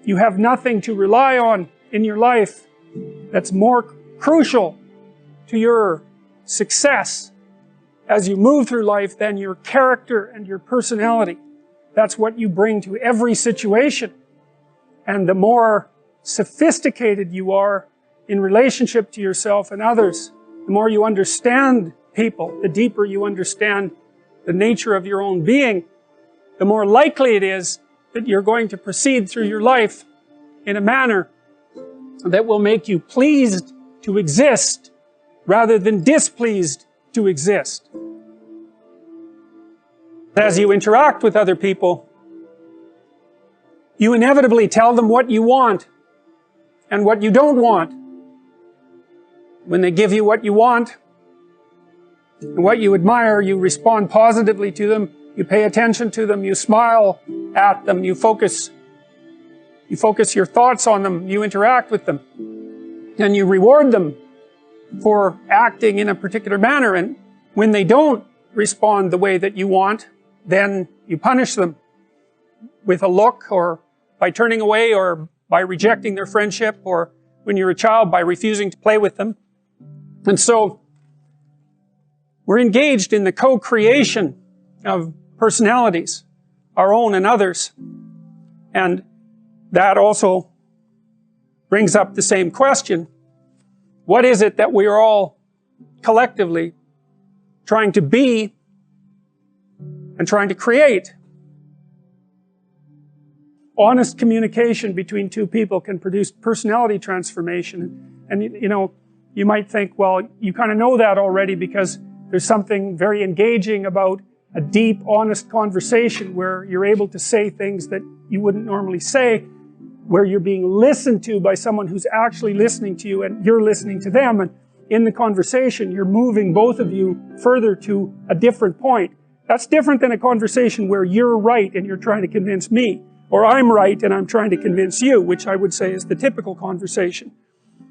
You have nothing to rely on in your life that's more crucial to your success as you move through life than your character and your personality. That's what you bring to every situation. And the more sophisticated you are in relationship to yourself and others, the more you understand people, the deeper you understand the nature of your own being, the more likely it is that you're going to proceed through your life in a manner that will make you pleased to exist rather than displeased to exist. As you interact with other people, you inevitably tell them what you want and what you don't want. When they give you what you want and what you admire, you respond positively to them, you pay attention to them, you smile at them, you focus your thoughts on them, you interact with them, and you reward them for acting in a particular manner. And when they don't respond the way that you want, then you punish them with a look, or by turning away, or by rejecting their friendship, or when you're a child, by refusing to play with them. And so we're engaged in the co-creation of personalities, our own and others. And that also brings up the same question. What is it that we are all collectively trying to be and trying to create? Honest communication between two people can produce personality transformation. And you know, you might think, well, you kind of know that already because there's something very engaging about a deep, honest conversation where you're able to say things that you wouldn't normally say, where you're being listened to by someone who's actually listening to you and you're listening to them, and in the conversation you're moving both of you further to a different point. That's different than a conversation where you're right and you're trying to convince me, or I'm right and I'm trying to convince you, which I would say is the typical conversation.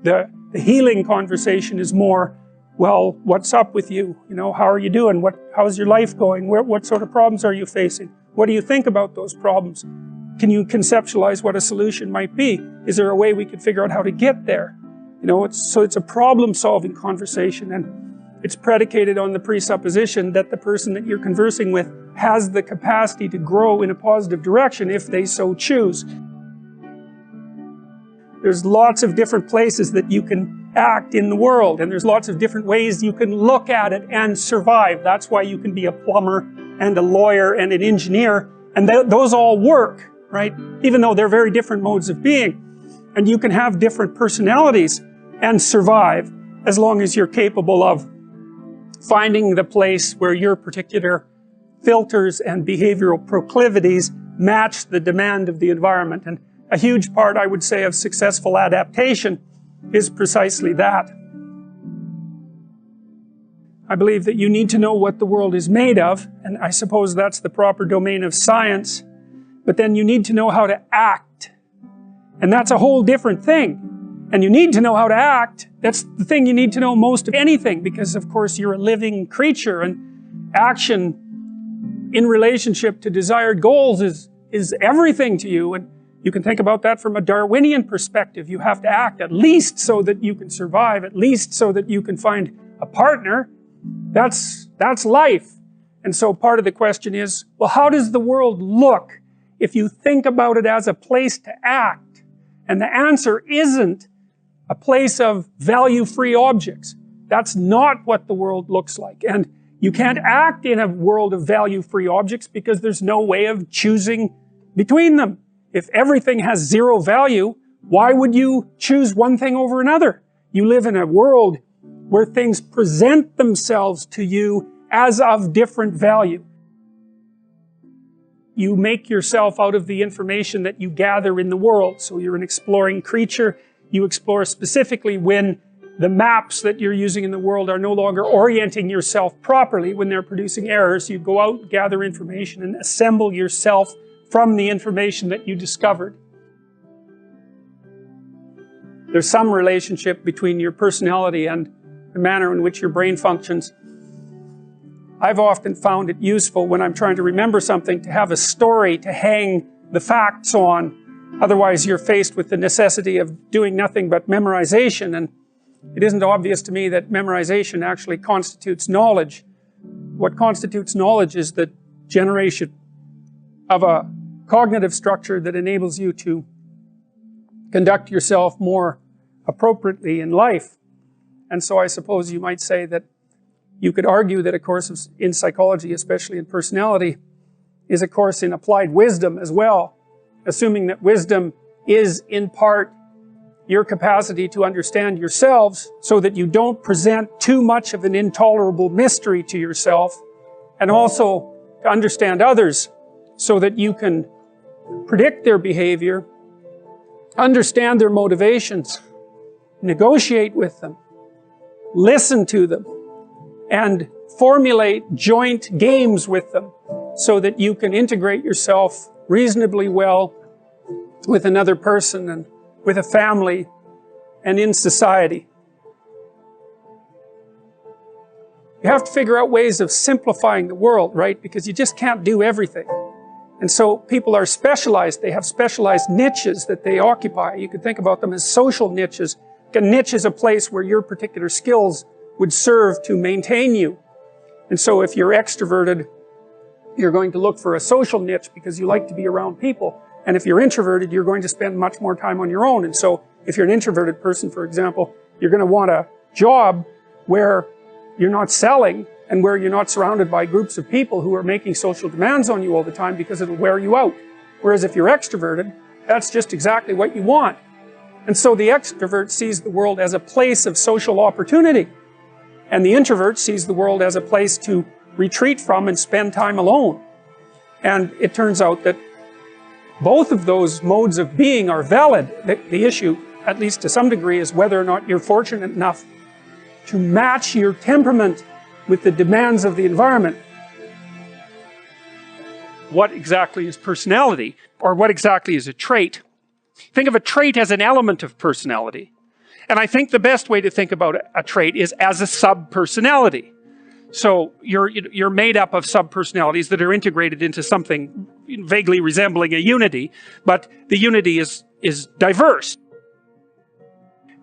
The healing conversation is more, well, what's up with you? You know, how are you doing? How's your life going? What sort of problems are you facing? What do you think about those problems? Can you conceptualize what a solution might be? Is there a way we could figure out how to get there? You know, it's a problem-solving conversation, and it's predicated on the presupposition that the person that you're conversing with has the capacity to grow in a positive direction if they so choose. There's lots of different places that you can act in the world, and there's lots of different ways you can look at it and survive. That's why you can be a plumber and a lawyer and an engineer, and those all work, right? Even though they're very different modes of being. And you can have different personalities and survive as long as you're capable of finding the place where your particular filters and behavioral proclivities match the demand of the environment. And a huge part, I would say, of successful adaptation is precisely that. I believe that you need to know what the world is made of, and I suppose that's the proper domain of science, but then you need to know how to act. And that's a whole different thing. And you need to know how to act. That's the thing you need to know most of anything, because of course you're a living creature, and action in relationship to desired goals is everything to you. And you can think about that from a Darwinian perspective. You have to act at least so that you can survive, at least so that you can find a partner. That's life. And so part of the question is, well, how does the world look if you think about it as a place to act? And the answer isn't a place of value-free objects. That's not what the world looks like. And you can't act in a world of value-free objects because there's no way of choosing between them. If everything has zero value, why would you choose one thing over another? You live in a world where things present themselves to you as of different value. You make yourself out of the information that you gather in the world. So you're an exploring creature. You explore specifically when the maps that you're using in the world are no longer orienting yourself properly, when they're producing errors. You go out, gather information, and assemble yourself from the information that you discovered. There's some relationship between your personality and the manner in which your brain functions. I've often found it useful when I'm trying to remember something to have a story to hang the facts on, Otherwise you're faced with the necessity of doing nothing but memorization, and it isn't obvious to me that memorization actually constitutes knowledge. What constitutes knowledge is the generation of a cognitive structure that enables you to conduct yourself more appropriately in life. And so I suppose you might say that you could argue that a course in psychology, especially in personality, is a course in applied wisdom as well, assuming that wisdom is in part your capacity to understand yourselves so that you don't present too much of an intolerable mystery to yourself, and also to understand others so that you can predict their behavior, understand their motivations, negotiate with them, listen to them, and formulate joint games with them so that you can integrate yourself reasonably well with another person and with a family and in society. You have to figure out ways of simplifying the world, right? Because you just can't do everything. And so people are specialized. They have specialized niches that they occupy. You could think about them as social niches. A niche is a place where your particular skills would serve to maintain you. And so if you're extroverted, you're going to look for a social niche because you like to be around people. And if you're introverted, you're going to spend much more time on your own. And so if you're an introverted person, for example, you're going to want a job where you're not selling and where you're not surrounded by groups of people who are making social demands on you all the time, because it'll wear you out. Whereas if you're extroverted, that's just exactly what you want. And so the extrovert sees the world as a place of social opportunity, and the introvert sees the world as a place to retreat from and spend time alone. And it turns out that both of those modes of being are valid. The issue, at least to some degree, is whether or not you're fortunate enough to match your temperament with the demands of the environment. What exactly is personality? Or what exactly is a trait? Think of a trait as an element of personality. And I think the best way to think about a trait is as a sub-personality. So you're made up of sub-personalities that are integrated into something vaguely resembling a unity, but the unity is diverse.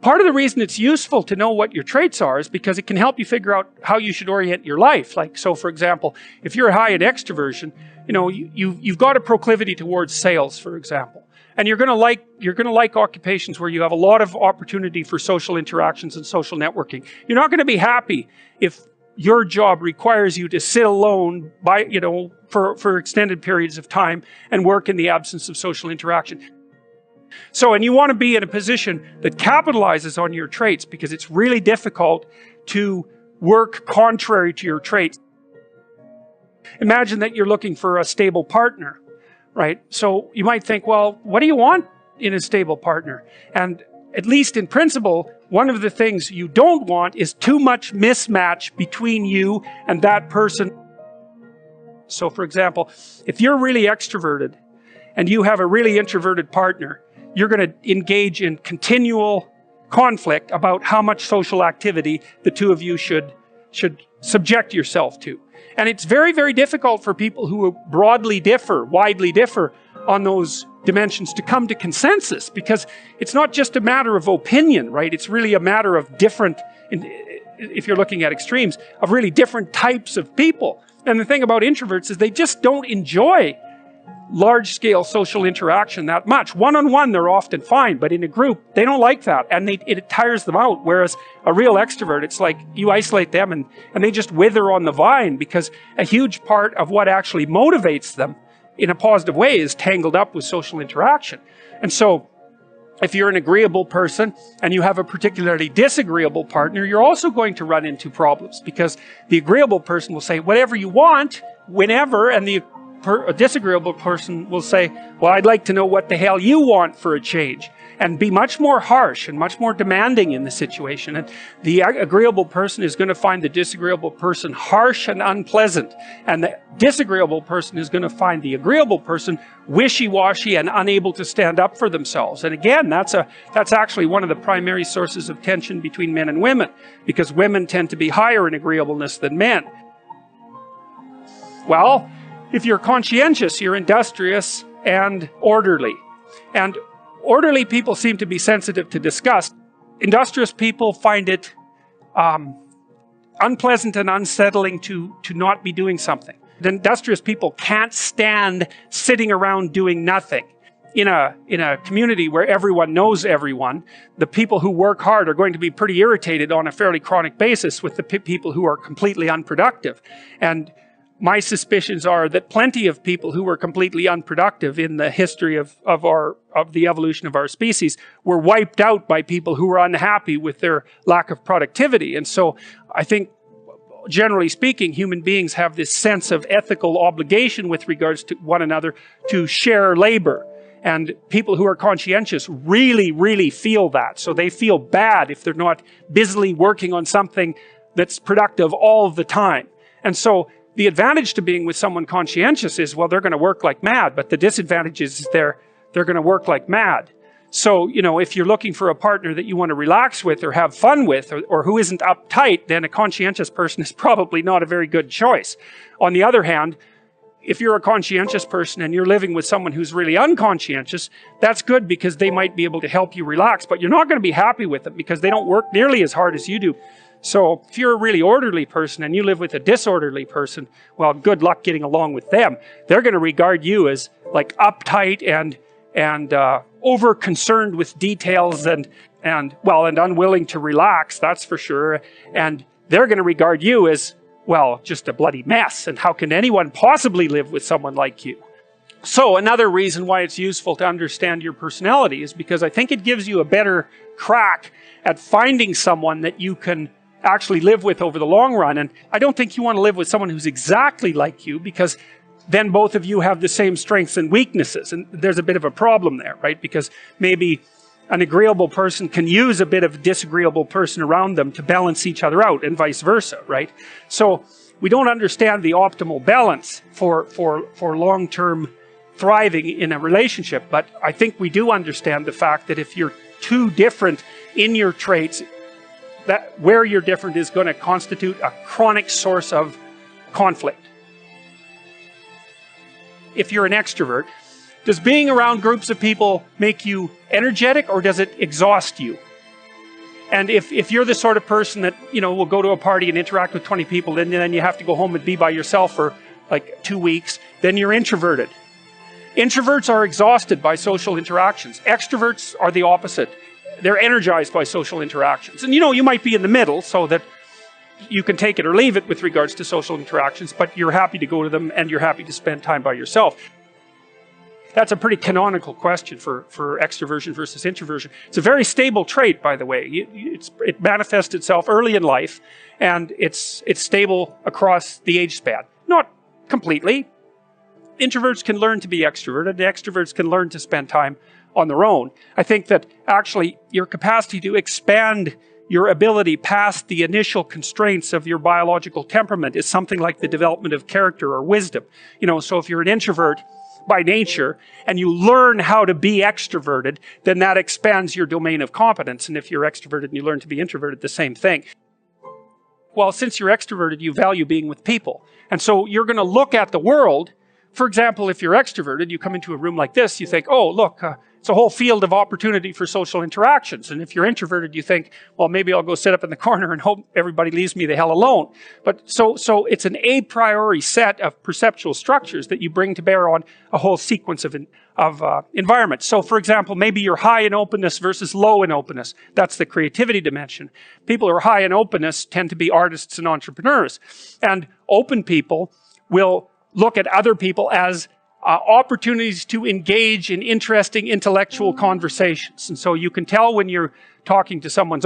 Part of the reason it's useful to know what your traits are is because it can help you figure out how you should orient your life. Like, so for example, if you're high in extroversion, you know, you've got a proclivity towards sales, for example. And you're going to like occupations where you have a lot of opportunity for social interactions and social networking. You're not going to be happy if your job requires you to sit alone for extended periods of time and work in the absence of social interaction. So, and you want to be in a position that capitalizes on your traits, because it's really difficult to work contrary to your traits. Imagine that you're looking for a stable partner. Right? So you might think, well, what do you want in a stable partner? And at least in principle, one of the things you don't want is too much mismatch between you and that person. So for example, if you're really extroverted and you have a really introverted partner, you're going to engage in continual conflict about how much social activity the two of you should subject yourself to. And it's very, very difficult for people who widely differ on those dimensions to come to consensus, because it's not just a matter of opinion, right? It's really a matter of different, if you're looking at extremes, of really different types of people. And the thing about introverts is they just don't enjoy large-scale social interaction that much. One-on-one, they're often fine, but in a group, they don't like that, and it tires them out. Whereas a real extrovert, it's like you isolate them and they just wither on the vine, because a huge part of what actually motivates them in a positive way is tangled up with social interaction. And so, if you're an agreeable person and you have a particularly disagreeable partner, you're also going to run into problems, because the agreeable person will say whatever you want, whenever, and a disagreeable person will say, well, I'd like to know what the hell you want for a change, and be much more harsh and much more demanding in the situation. And the agreeable person is going to find the disagreeable person harsh and unpleasant, and the disagreeable person is going to find the agreeable person wishy-washy and unable to stand up for themselves. And again, that's actually one of the primary sources of tension between men and women, because women tend to be higher in agreeableness than men. Well, if you're conscientious, you're industrious and orderly. And orderly people seem to be sensitive to disgust. Industrious people find it unpleasant and unsettling to not be doing something. The industrious people can't stand sitting around doing nothing. In a community where everyone knows everyone, the people who work hard are going to be pretty irritated on a fairly chronic basis with the people who are completely unproductive. And my suspicions are that plenty of people who were completely unproductive in the history of the evolution of our species were wiped out by people who were unhappy with their lack of productivity. And so I think, generally speaking, human beings have this sense of ethical obligation with regards to one another to share labor. And people who are conscientious really, really feel that. So they feel bad if they're not busily working on something that's productive all the time. And so the advantage to being with someone conscientious is, well, they're going to work like mad. But the disadvantage is they're going to work like mad. So, you know, if you're looking for a partner that you want to relax with or have fun with, or who isn't uptight, then a conscientious person is probably not a very good choice. On the other hand, if you're a conscientious person and you're living with someone who's really unconscientious, that's good because they might be able to help you relax, but you're not going to be happy with them because they don't work nearly as hard as you do. So if you're a really orderly person and you live with a disorderly person, well, good luck getting along with them. They're going to regard you as like uptight and over concerned with details and unwilling to relax, that's for sure. And they're going to regard you as, well, just a bloody mess, and how can anyone possibly live with someone like you? So another reason why it's useful to understand your personality is because I think it gives you a better crack at finding someone that you can actually live with over the long run. And I don't think you want to live with someone who's exactly like you, because then both of you have the same strengths and weaknesses, and there's a bit of a problem there, right? Because maybe an agreeable person can use a bit of a disagreeable person around them to balance each other out, and vice versa, right? So we don't understand the optimal balance for long-term thriving in a relationship, but I think we do understand the fact that if you're too different in your traits, that where you're different is going to constitute a chronic source of conflict. If you're an extrovert, does being around groups of people make you energetic, or does it exhaust you? And if you're the sort of person that, you know, will go to a party and interact with 20 people, and then you have to go home and be by yourself for like 2 weeks, then you're introverted. Introverts are exhausted by social interactions. Extroverts are the opposite. They're energized by social interactions. And you know, you might be in the middle, so that you can take it or leave it with regards to social interactions, but you're happy to go to them and you're happy to spend time by yourself. That's a pretty canonical question for extroversion versus introversion. It's a very stable trait, by the way. It manifests itself early in life, and it's stable across the age span. Not completely. Introverts can learn to be extroverted, extroverts can learn to spend time on their own. I think that actually your capacity to expand your ability past the initial constraints of your biological temperament is something like the development of character or wisdom. You know, so if you're an introvert by nature and you learn how to be extroverted, then that expands your domain of competence. And if you're extroverted and you learn to be introverted, the same thing. Well, since you're extroverted, you value being with people. And so you're going to look at the world. For example, if you're extroverted, you come into a room like this, you think, oh, look, it's a whole field of opportunity for social interactions. And if you're introverted, you think, well, maybe I'll go sit up in the corner and hope everybody leaves me the hell alone. But so it's an a priori set of perceptual structures that you bring to bear on a whole sequence of environments. So for example, maybe you're high in openness versus low in openness. That's the creativity dimension. People who are high in openness tend to be artists and entrepreneurs. And open people will look at other people as opportunities to engage in interesting intellectual conversations. And so you can tell when you're talking to someone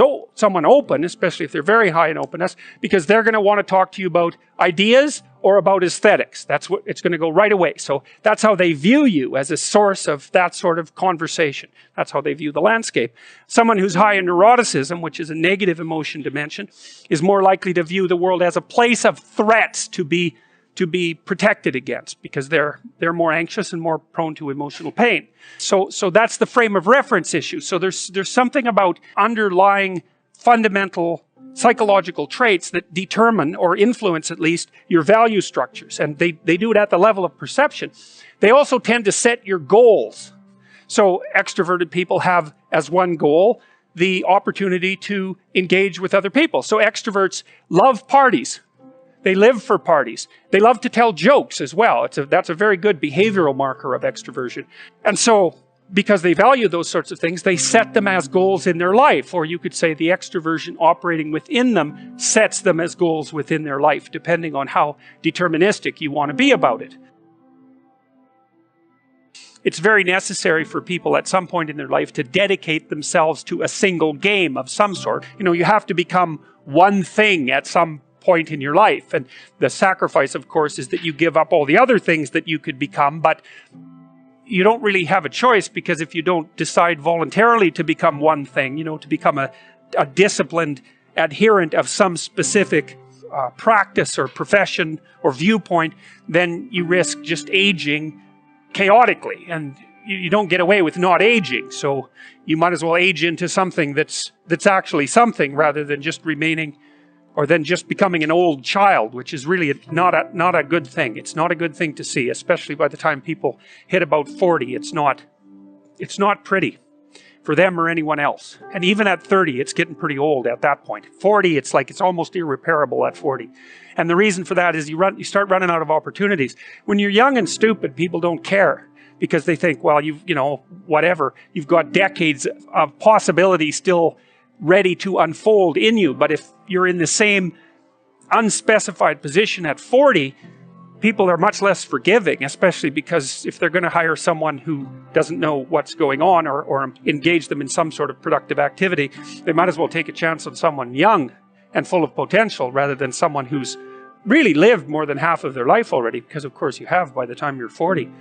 open, especially if they're very high in openness, because they're going to want to talk to you about ideas or about aesthetics. That's what it's going to go right away. So that's how they view you, as a source of that sort of conversation. That's how they view the landscape. Someone who's high in neuroticism, which is a negative emotion dimension, is more likely to view the world as a place of threats to be protected against, because they're more anxious and more prone to emotional pain. So that's the frame of reference issue. So there's something about underlying fundamental psychological traits that determine, or influence at least, your value structures. And they do it at the level of perception. They also tend to set your goals. So extroverted people have as one goal the opportunity to engage with other people. So extroverts love parties. They live for parties. They love to tell jokes as well. That's a very good behavioral marker of extroversion. And so, because they value those sorts of things, they set them as goals in their life. Or you could say the extroversion operating within them sets them as goals within their life, depending on how deterministic you want to be about it. It's very necessary for people at some point in their life to dedicate themselves to a single game of some sort. You know, you have to become one thing at some point in your life. And the sacrifice, of course, is that you give up all the other things that you could become, but you don't really have a choice, because if you don't decide voluntarily to become one thing, you know, to become a disciplined adherent of some specific practice or profession or viewpoint, then you risk just aging chaotically, and you don't get away with not aging. So you might as well age into something that's actually something, rather than just remaining, or then just becoming an old child, which is really not a good thing. It's not a good thing to see, especially by the time people hit about 40. It's not pretty for them or anyone else. And even at 30, it's getting pretty old at that point. 40, it's like it's almost irreparable at 40. And the reason for that is you start running out of opportunities. When you're young and stupid, people don't care, because they think, well, you know, whatever. You've got decades of possibility still ready to unfold in you. But if you're in the same unspecified position at 40, people are much less forgiving, especially because if they're going to hire someone who doesn't know what's going on, or engage them in some sort of productive activity, they might as well take a chance on someone young and full of potential, rather than someone who's really lived more than half of their life already, because of course you have by the time you're 40.